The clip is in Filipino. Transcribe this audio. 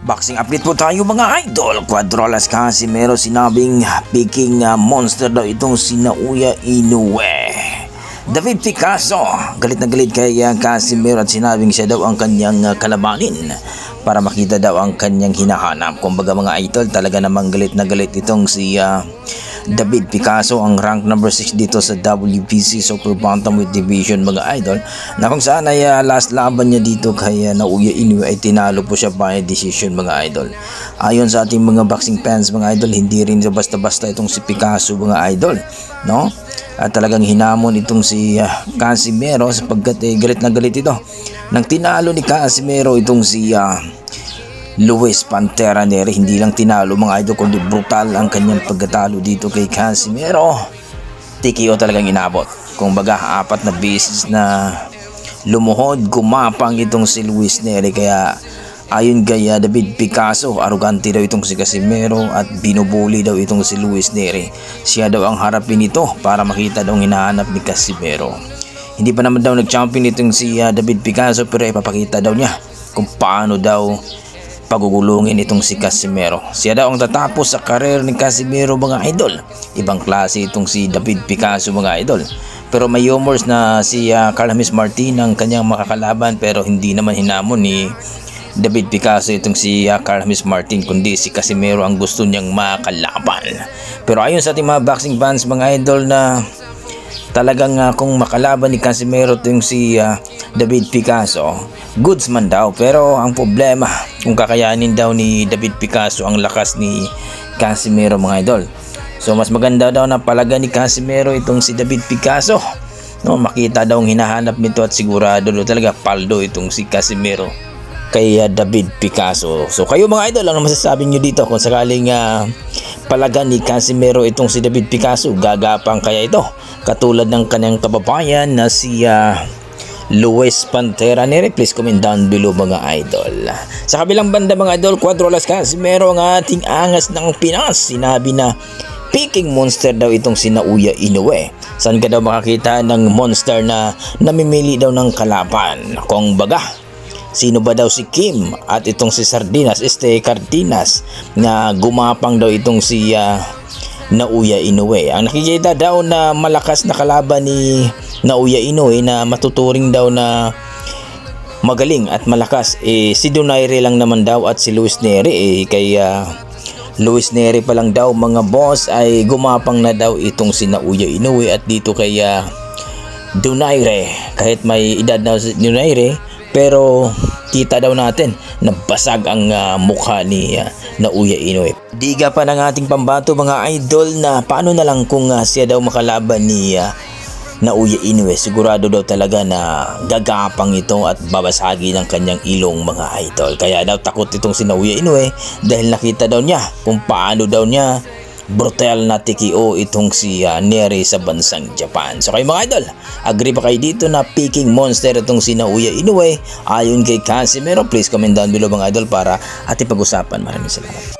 Boxing update po tayo mga idol. Cuadrolas Casimero sinabing peking monster daw itong si Naoya Inoue. David Picasso galit na galit kay Casimero at sinabing siya daw ang kanyang kalabanin para makita daw ang kanyang hinahanap. Kumbaga mga idol, talaga namang galit na galit itong si David Picasso, ang rank number 6 dito sa WBC Super Bantamweight Division mga idol, na kung saan ay last laban niya dito kay Naoya Inoue ay tinalo po siya by decision mga idol. Ayon sa ating mga boxing fans mga idol, hindi rin basta-basta itong si Picasso mga idol, no? At talagang hinamon itong si Casimero sapagkat galit na galit ito nang tinalo ni Casimero itong si Luis Pantera Neri. Hindi lang tinalo mga idol kundi brutal ang kanyang pagkatalo dito kay Casimero. TKO talagang inabot. Kung baga 4 na beses na lumuhod, gumapang itong si Luis Neri. Kaya ayon kay David Picasso, arugante daw itong si Casimero at binubuli daw itong si Luis Neri. Siya daw ang harapin ito para makita daw ang hinahanap ni Casimero. Hindi pa naman daw nag-champion itong si David Picasso, pero ipapakita daw niya kung paano daw pagugulungin itong si Casimero. Siya daw ang tatapos sa karir ni Casimero mga idol. Ibang klase itong si David Picasso mga idol. Pero may humors na si Carl James Martin ang kanyang makakalaban, pero hindi naman hinamon ni David Picasso itong si Carl James Martin, kundi si Casimero ang gusto niyang makalaban. Pero ayon sa ating mga boxing fans mga idol, na talagang kung makalaban ni Casimero itong si David Picasso, goods man daw. Pero ang problema, kung kakayanin daw ni David Picasso ang lakas ni Casimero mga idol. So mas maganda daw na palaga ni Casimero itong si David Picasso, no? Makita daw ang hinahanap nito at sigurado daw talaga paldo itong si Casimero kay David Picasso. So kayo mga idol, ano masasabi nyo dito kung sakaling palaga ni Casimero itong si David Picasso? Gagapang kaya ito katulad ng kanyang kababayan na si Luis Pantera Neri? Please comment down below mga idol. Sa kabilang banda mga idol, Cuadrolas Casimero ang ating angas ng Pinas. Sinabi na peking monster daw itong si Naoya Inoue. Saan ka daw makakita ng monster na namimili daw ng kalaban? Kung baga, sino ba daw si Kim at itong si Cardenas na gumapang daw itong si Naoya Inoue? Ang nakikita daw na malakas na kalaban ni Naoya Inoue na matuturing daw na magaling at malakas si Donaire lang naman daw at si Luis Neri. Kaya Luis Neri pa lang daw mga boss ay gumapang na daw itong si Naoya Inoue. At dito kay Donaire, kahit may edad na si Donaire, pero kita daw natin na basag ang mukha ni Naoya Inoue. Diga pa ng ating pambato mga idol na paano na lang kung siya daw makalaban ni Naoya Inoue. Sigurado daw talaga na gagapang ito at babasagin ang kanyang ilong mga idol. Kaya daw takot itong si Naoya Inoue dahil nakita daw niya kung paano daw niya brutal na TKO itong si Neri sa bansang Japan. So kayo mga idol, agree pa kayo dito na peking monster itong si Naoya Inoue ayon kay Casimero? Please comment down below mga idol para ating pag-usapan. Maraming salamat.